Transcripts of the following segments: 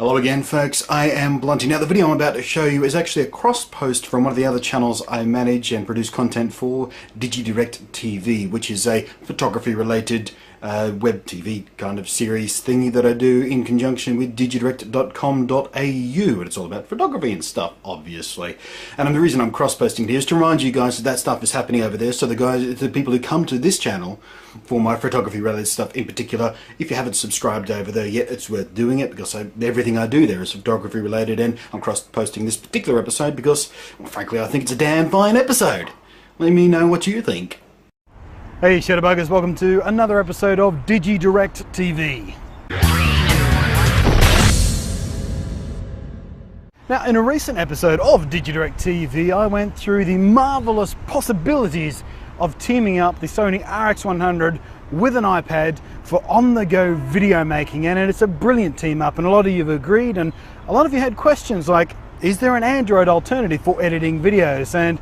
Hello again folks, I am Blunty. Now the video I'm about to show you is actually a cross post from one of the other channels I manage and produce content for, DigiDirect TV, which is a photography related web TV kind of series thingy that I do in conjunction with digidirect.com.au, and it's all about photography and stuff, obviously. And the reason I'm cross-posting here is to remind you guys that that stuff is happening over there, so the people who come to this channel for my photography related stuff in particular, if you haven't subscribed over there yet, it's worth doing it, because everything I do there is photography related, and I'm cross-posting this particular episode because, well, frankly, I think it's a damn fine episode. Let me know what you think. Hey Shadowbuggers, welcome to another episode of DigiDirect TV. Now, in a recent episode of DigiDirect TV, I went through the marvelous possibilities of teaming up the Sony RX100 with an iPad for on-the-go video making, and it's a brilliant team up, and a lot of you have agreed, and a lot of you had questions like, is there an Android alternative for editing videos? And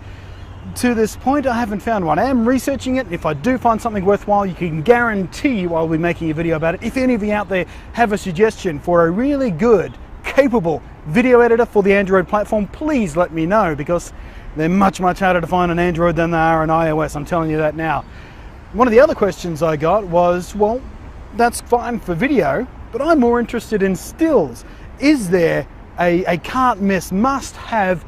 to this point, I haven't found one. I am researching it. If I do find something worthwhile, you can guarantee I'll be making a video about it. If any of you out there have a suggestion for a really good, capable video editor for the Android platform, please let me know, because they're much, much harder to find on Android than they are on iOS. I'm telling you that now. One of the other questions I got was, well, that's fine for video, but I'm more interested in stills. Is there a can't miss, must-have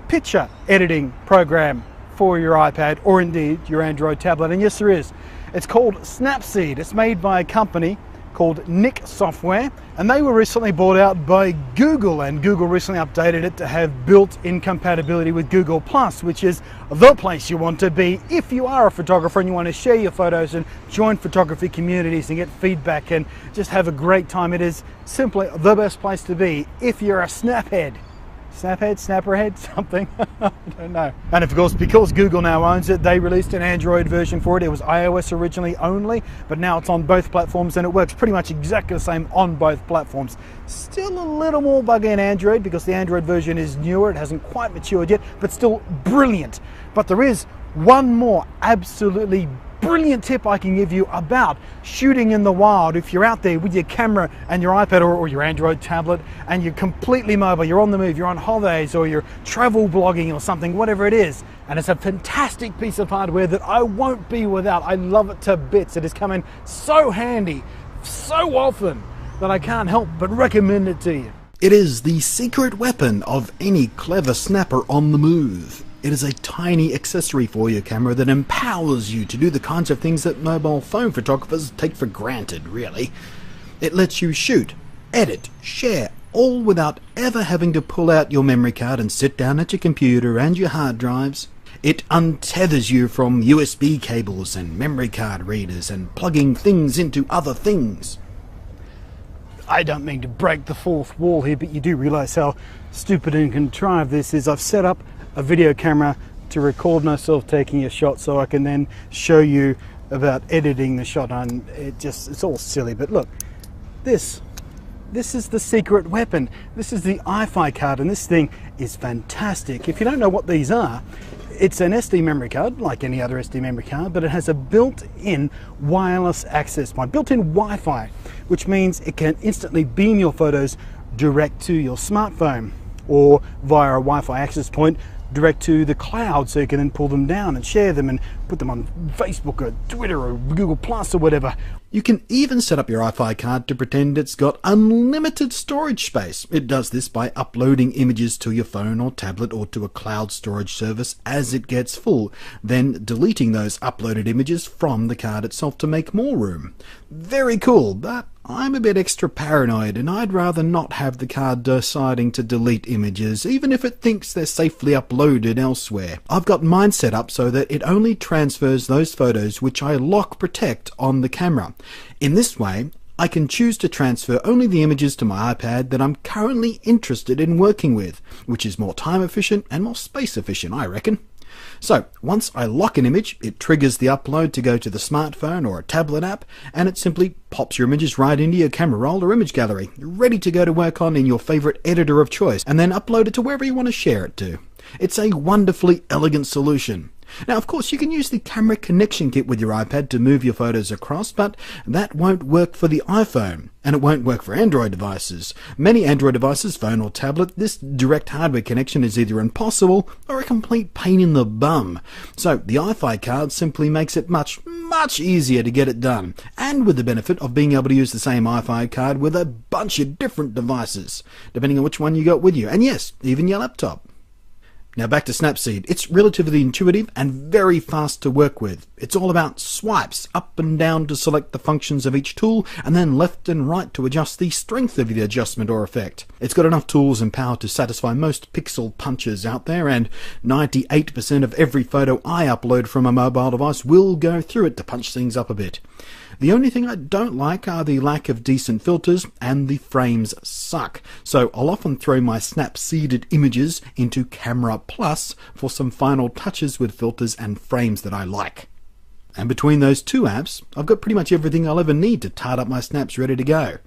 picture editing program for your iPad or indeed your Android tablet? And yes, there is. It's called Snapseed. It's made by a company called Nick Software, and they were recently bought out by Google, and Google recently updated it to have built-in compatibility with Google+, which is the place you want to be if you are a photographer and you want to share your photos and join photography communities and get feedback and just have a great time. It is simply the best place to be if you're a snaphead. Snaphead, snapperhead, something, I don't know. And of course, because Google now owns it, they released an Android version for it. It was iOS originally only, but now it's on both platforms, and it works pretty much exactly the same on both platforms. Still a little more buggy in Android because the Android version is newer, it hasn't quite matured yet, but still brilliant. But there is one more absolutely brilliant tip I can give you about shooting in the wild. If you're out there with your camera and your iPad or your Android tablet and you're completely mobile, you're on the move, you're on holidays or you're travel blogging or something, whatever it is, and it's a fantastic piece of hardware that I won't be without. I love it to bits. It has come in so handy so often that I can't help but recommend it to you. It is the secret weapon of any clever snapper on the move. It is a tiny accessory for your camera that empowers you to do the kinds of things that mobile phone photographers take for granted, really. It lets you shoot, edit, share, all without ever having to pull out your memory card and sit down at your computer and your hard drives. It untethers you from USB cables and memory card readers and plugging things into other things. I don't mean to break the fourth wall here, but you do realize how stupid and contrived this is. I've set up a video camera to record myself taking a shot so I can then show you about editing the shot, and it's all silly. But look, this is the secret weapon. This is the iFi card, and this thing is fantastic. If you don't know what these are, it's an SD memory card like any other SD memory card, but it has a built-in wireless access point, built-in Wi-Fi, which means it can instantly beam your photos direct to your smartphone or via a Wi-Fi access point direct to the cloud, so you can then pull them down and share them and put them on Facebook or Twitter or Google Plus or whatever. You can even set up your iFi card to pretend it's got unlimited storage space. It does this by uploading images to your phone or tablet or to a cloud storage service as it gets full, then deleting those uploaded images from the card itself to make more room. Very cool, but I'm a bit extra paranoid, and I'd rather not have the card deciding to delete images, even if it thinks they're safely uploaded elsewhere. I've got mine set up so that it only transfers those photos which I lock protect on the camera. In this way, I can choose to transfer only the images to my iPad that I'm currently interested in working with, which is more time efficient and more space efficient, I reckon. So, once I lock an image, it triggers the upload to go to the smartphone or a tablet app, and it simply pops your images right into your camera roll or image gallery, ready to go to work on in your favourite editor of choice, and then upload it to wherever you want to share it to. It's a wonderfully elegant solution. Now, of course, you can use the camera connection kit with your iPad to move your photos across, but that won't work for the iPhone, and it won't work for Android devices. Many Android devices, phone or tablet, this direct hardware connection is either impossible or a complete pain in the bum. So the iFi card simply makes it much easier to get it done, and with the benefit of being able to use the same iFi card with a bunch of different devices, depending on which one you got with you, and yes, even your laptop. Now back to Snapseed. It's relatively intuitive and very fast to work with. It's all about swipes up and down to select the functions of each tool, and then left and right to adjust the strength of the adjustment or effect. It's got enough tools and power to satisfy most pixel punchers out there, and 98% of every photo I upload from a mobile device will go through it to punch things up a bit. The only thing I don't like are the lack of decent filters, and the frames suck. So I'll often throw my snap-seeded images into Camera Plus for some final touches with filters and frames that I like. And between those two apps, I've got pretty much everything I'll ever need to tart up my snaps ready to go.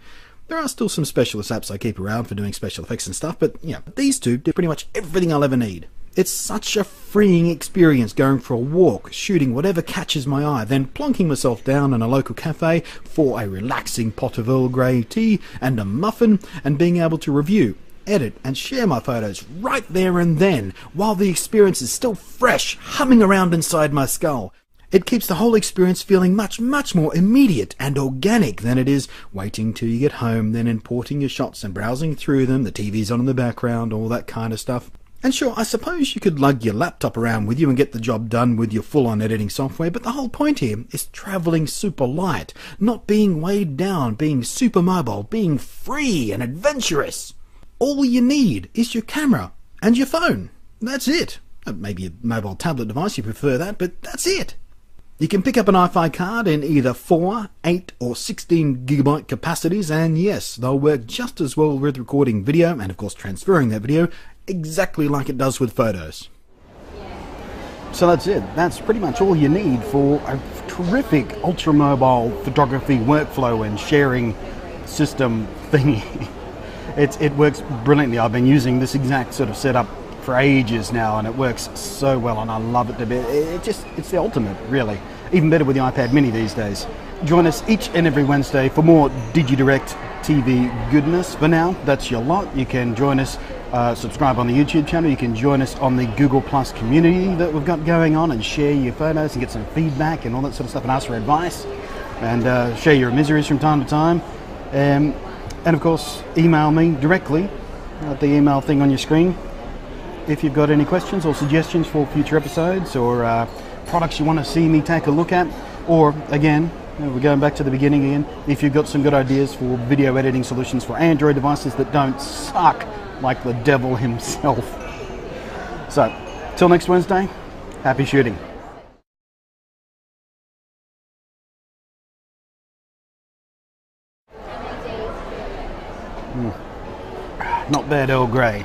There are still some specialist apps I keep around for doing special effects and stuff, but yeah, these two do pretty much everything I'll ever need. It's such a freeing experience going for a walk, shooting whatever catches my eye, then plonking myself down in a local cafe for a relaxing pot of Earl Grey tea and a muffin, and being able to review, edit and share my photos right there and then, while the experience is still fresh, humming around inside my skull. It keeps the whole experience feeling much more immediate and organic than it is waiting till you get home, then importing your shots and browsing through them, the TV's on in the background, all that kind of stuff. And sure, I suppose you could lug your laptop around with you and get the job done with your full-on editing software, but the whole point here is travelling super light, not being weighed down, being super mobile, being free and adventurous. All you need is your camera and your phone. That's it. Maybe a mobile tablet device, you prefer that, but that's it. You can pick up an iFi card in either 4, 8 or 16 gigabyte capacities, and yes, they'll work just as well with recording video and of course transferring that video exactly like it does with photos. So that's it. That's pretty much all you need for a terrific ultra-mobile photography workflow and sharing system thingy. It works brilliantly. I've been using this exact sort of setup for ages now, and it works so well, and I love it to bits. It's the ultimate, really. Even better with the iPad mini these days. Join us each and every Wednesday for more DigiDirect TV goodness. For now, that's your lot. You can join us, subscribe on the YouTube channel. You can join us on the Google Plus community that we've got going on, and share your photos and get some feedback and all that sort of stuff, and ask for advice, and share your miseries from time to time. And of course, email me directly at the email thing on your screen if you've got any questions or suggestions for future episodes, or products you want to see me take a look at, or again, we're going back to the beginning again, if you've got some good ideas for video editing solutions for Android devices that don't suck like the devil himself. So, till next Wednesday, happy shooting. Not bad, Earl Grey.